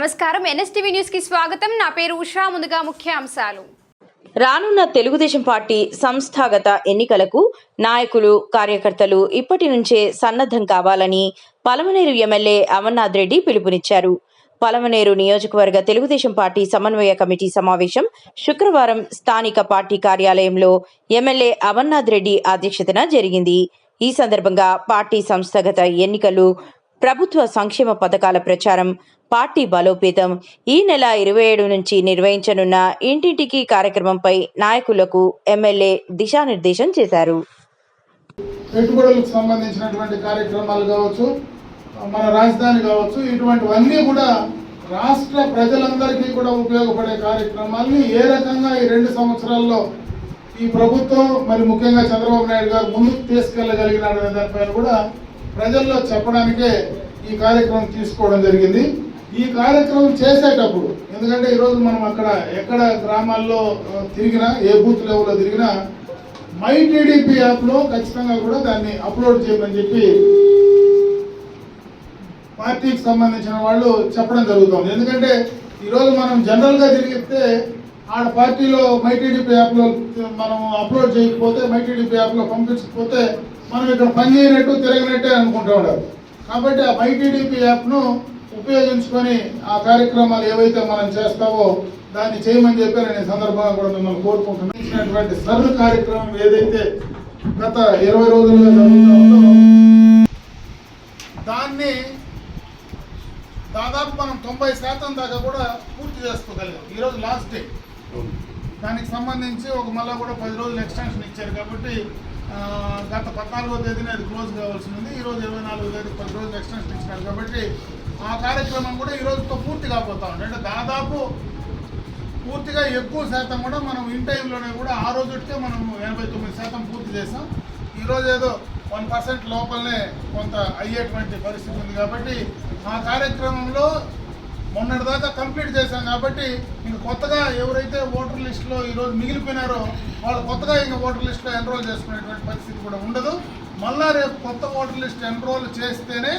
నమస్కారం NSTV news కి స్వాగతం. నా పేరు ఉషా. ముందుగా ముఖ్యాంశాలు. రానున్న తెలుగుదేశం పార్టీ సంస్థాగత ఎన్నికలకు నాయకులు కార్యకర్తలు ఇప్పటి నుంచే సన్నద్ధం కావాలని పలమనేరు ఎమ్మెల్యే అమర్నాథ్ రెడ్డి పిలుపునిచ్చారు. పలమనేరు నియోజకవర్గ తెలుగుదేశం పార్టీ సమన్వయ కమిటీ సమావేశం శుక్రవారం స్థానిక పార్టీ కార్యాలయంలో ఎమ్మెల్యే అమర్నాథ్ రెడ్డి అధ్యక్షతన జరిగింది. ఈ సందర్భంగా పార్టీ సంస్థాగత ఎన్నికలు, ప్రభుత్వ సంక్షేమ పథకాల ప్రచారం, పార్టీ బలోపేతం, ఈ నెల 27 నుంచి నిర్వహించనున్న ఇంటింటికి కార్యక్రమంపై నాయకులకు ఎమ్మెల్యే దిశానిర్దేశం చేశారు. పెట్టుబడులకు సంబంధించినటువంటి కార్యక్రమాలు కావచ్చు, మన రాజధాని కావచ్చు, ఇటువంటివన్నీ కూడా రాష్ట్ర ప్రజలందరికీ కూడా ఉపయోగపడే కార్యక్రమాల్ని ఏ రకంగా ఈ 2 సంవత్సరాల్లో ఈ ప్రభుత్వం మరి ముఖ్యంగా చంద్రబాబు నాయుడు గారు ముందుకు తీసుకెళ్లగలిగినాడనే దానిపైన కూడా ప్రజల్లో చెప్పడానికే ఈ కార్యక్రమం తీసుకోవడం జరిగింది. ఈ కార్యక్రమం చేసేటప్పుడు ఎందుకంటే ఈరోజు మనం ఎక్కడ గ్రామాల్లో తిరిగినా, ఏ బూత్ లెవెల్లో తిరిగినా మై టీడీపీ యాప్లో ఖచ్చితంగా కూడా దాన్ని అప్లోడ్ చేయమని చెప్పి పార్టీకి సంబంధించిన వాళ్ళు చెప్పడం జరుగుతుంది. ఎందుకంటే ఈరోజు మనం జనరల్గా తిరిగితే ఆడ పార్టీలో మై టీడీపీ యాప్లో మనం అప్లోడ్ చేయకపోతే, మై టీడీపీ యాప్లో పంపించకపోతే మనం ఇక్కడ పని చేయనట్టు తిరగనట్టే అనుకుంటూ ఉంటారు. కాబట్టి ఆ మై టీడీపీ యాప్ను ఉపయోగించుకొని ఆ కార్యక్రమాలు ఏవైతే మనం చేస్తావో దాన్ని చేయమని చెప్పి నేను సందర్భంగా కూడా మిమ్మల్ని కోరుకుంటున్నాను. సర్వ కార్యక్రమం ఏదైతే గత 20 రోజులుగా జరుగుతూ ఉందో దాన్ని దాదాపు మనం 90% దాకా కూడా పూర్తి చేసుకోగలిగాం. ఈరోజు లాస్ట్ డే. దానికి సంబంధించి మళ్ళీ కూడా 10 రోజులు ఎక్స్టెన్షన్ ఇచ్చారు. కాబట్టి గత 14వ తేదీన అది క్లోజ్ కావాల్సి ఉంది. ఈరోజు 24వ తేదీ 10 రోజులు ఎక్స్టెన్షన్ ఇచ్చినారు. కాబట్టి ఆ కార్యక్రమం కూడా ఈ రోజుతో పూర్తి కాబోతా ఉంది. అంటే దాదాపు పూర్తిగా ఎక్కువ శాతం కూడా మనం ఇన్ టైంలోనే కూడా ఆ రోజుకే మనం 89% పూర్తి చేసాం. ఈరోజు ఏదో 1% లోపలనే కొంత అయ్యేటువంటి పరిస్థితి ఉంది. కాబట్టి ఆ కార్యక్రమంలో మొన్నటిదాకా కంప్లీట్ చేశాం. కాబట్టి ఇంక కొత్తగా ఎవరైతే ఓటర్ లిస్టులో ఈరోజు మిగిలిపోయినారో వాళ్ళు కొత్తగా ఇంకా ఓటర్ లిస్టులో ఎన్రోల్ చేసుకునేటువంటి పరిస్థితి కూడా ఉండదు. మళ్ళా రేపు కొత్త ఓటర్ లిస్టు ఎన్రోల్ చేస్తేనే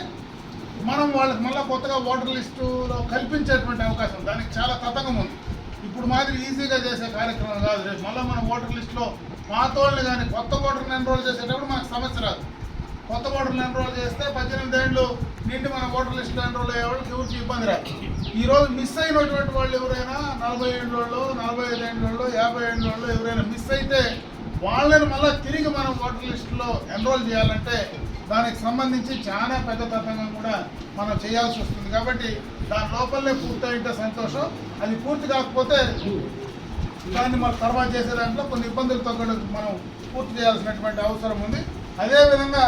మనం వాళ్ళకి మళ్ళీ కొత్తగా ఓటర్ లిస్టులో కల్పించేటువంటి అవకాశం, దానికి చాలా తతంగం ఉంది. ఇప్పుడు మాదిరి ఈజీగా చేసే కార్యక్రమం కాదు. రేపు మళ్ళీ మనం ఓటర్ లిస్టులో పాత వాళ్ళని కానీ కొత్త ఓటర్ని ఎన్రోల్ చేసేటప్పుడు మనకు సమస్య రాదు. కొత్త ఓటర్లు ఎన్రోల్ చేస్తే 18 ఏళ్ళు నిండి మన ఓటర్ లిస్టులో ఎన్రోల్ అయ్యే వాళ్ళకి ఎవరికి ఇబ్బంది రాదు. ఈరోజు మిస్ అయినటువంటి వాళ్ళు ఎవరైనా 40 ఏళ్ళ వాళ్ళు, 45 ఏళ్ళ వాళ్ళు, 50 ఏళ్ళ వాళ్ళు ఎవరైనా మిస్ అయితే వాళ్ళని మళ్ళీ తిరిగి మనం ఓటర్ లిస్టులో ఎన్రోల్ చేయాలంటే దానికి సంబంధించి చాలా పెద్ద తతంగం కూడా మనం చేయాల్సి వస్తుంది. కాబట్టి దాని లోపలనే పూర్తి అయితే సంతోషం. అది పూర్తి కాకపోతే దాన్ని మనం తర్వాత చేసే దాంట్లో కొన్ని ఇబ్బందులతో కూడా మనం పూర్తి చేయాల్సినటువంటి అవసరం ఉంది. అదేవిధంగా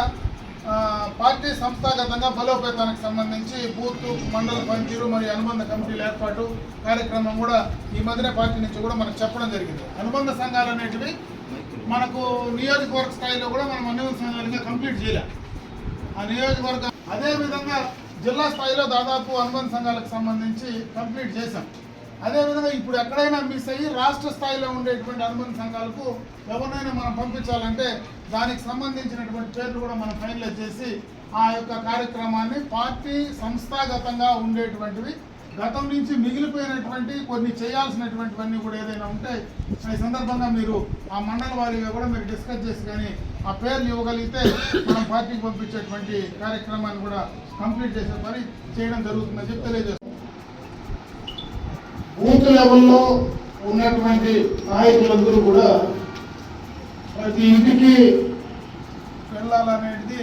పార్టీ సంస్థాగతంగా బలోపేతానికి సంబంధించి బూత్, మండల పనితీరు మరియు అనుబంధ కమిటీల ఏర్పాటు కార్యక్రమం కూడా ఈ మధ్యనే పార్టీ నుంచి కూడా మనకు చెప్పడం జరిగింది. అనుబంధ సంఘాలు అనేటివి మనకు నియోజకవర్గ స్థాయిలో కూడా మనం అనుబంధ సంఘాలుగా కంప్లీట్ చేయలేం. ఆ నియోజకవర్గం అదేవిధంగా జిల్లా స్థాయిలో దాదాపు అనుబంధ సంఘాలకు సంబంధించి కంప్లీట్ చేశాం. అదేవిధంగా ఇప్పుడు ఎక్కడైనా మిస్ అయ్యి రాష్ట్ర స్థాయిలో ఉండేటువంటి అనుబంధ సంఘాలకు ఎవరినైనా మనం పంపించాలంటే దానికి సంబంధించినటువంటి పేర్లు కూడా మనం ఫైనలైజ్ చేసి ఆ యొక్క కార్యక్రమాన్ని పార్టీ సంస్థాగతంగా ఉండేటువంటివి గతం నుంచి మిగిలిపోయినటువంటి కొన్ని చేయాల్సినటువంటివన్నీ కూడా ఏదైనా ఉంటే ఈ సందర్భంగా మీరు ఆ మండల వారీగా కూడా మీరు డిస్కస్ చేసి కానీ ఆ పేర్లు ఇవ్వగలిగితే మనం పార్టీకి పంపించేటువంటి కార్యక్రమాన్ని కూడా కంప్లీట్ చేసే పని చేయడం జరుగుతుందని చెప్పి తెలియజేస్తాం. బూత్ లెవెల్లో ఉన్నటువంటి నాయకులందరూ కూడా ప్రతి ఇంటికి వెళ్ళాలనేది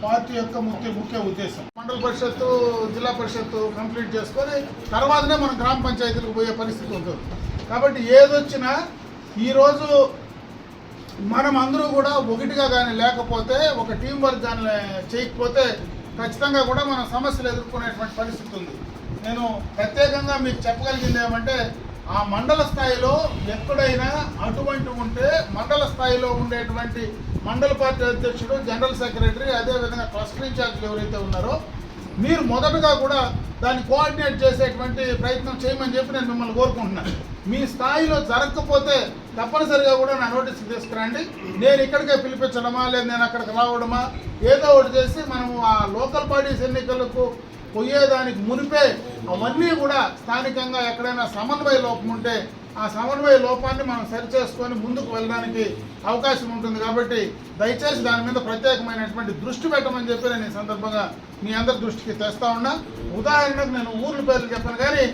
పార్టీ యొక్క ముఖ్య ఉద్దేశం. మండల పరిషత్తు, జిల్లా పరిషత్తు కంప్లీట్ చేసుకొని తర్వాతనే మనం గ్రామ పంచాయతీలకు పోయే పరిస్థితి ఉంటుంది. కాబట్టి ఏదొచ్చినా ఈరోజు మనం అందరూ కూడా ఒకటిగా కానీ లేకపోతే ఒక టీం వర్క్ కానీ చేయకపోతే ఖచ్చితంగా కూడా మనం సమస్యలు ఎదుర్కొనేటువంటి పరిస్థితి ఉంది. నేను ప్రత్యేకంగా మీకు చెప్పగలిగింది ఏమంటే ఆ మండల స్థాయిలో ఎక్కడైనా అటువంటి ఉంటే మండల స్థాయిలో ఉండేటువంటి మండల పార్టీ అధ్యక్షుడు, జనరల్ సెక్రటరీ, అదేవిధంగా క్లస్టర్ ఇన్ఛార్జీలు ఎవరైతే ఉన్నారో మీరు మొదటగా కూడా దాన్ని కోఆర్డినేట్ చేసేటువంటి ప్రయత్నం చేయమని చెప్పి నేను మిమ్మల్ని కోరుకుంటున్నాను. మీ స్థాయిలో జరగకపోతే తప్పనిసరిగా కూడా నా నోటీస్కి తీసుకురండి. నేను ఇక్కడికే పిలిపించడమా లేదా నేను అక్కడికి రావడమా ఏదో ఒకటి చేసి మనము ఆ లోకల్ బాడీస్ ఎన్నికలకు పోయేదానికి మునిపే అవన్నీ కూడా స్థానికంగా ఎక్కడైనా సమన్వయ లోపం ఉంటే ఆ సమన్వయ లోపాన్ని మనం సరిచేసుకొని ముందుకు వెళ్ళడానికి అవకాశం ఉంటుంది. కాబట్టి దయచేసి దాని మీద ప్రత్యేకమైనటువంటి దృష్టి పెట్టమని చెప్పి నేను ఈ సందర్భంగా మీ అందరి దృష్టికి తెస్తా ఉన్నా. ఉదాహరణకు నేను ఊర్ల పేర్లు చెప్పను కానీ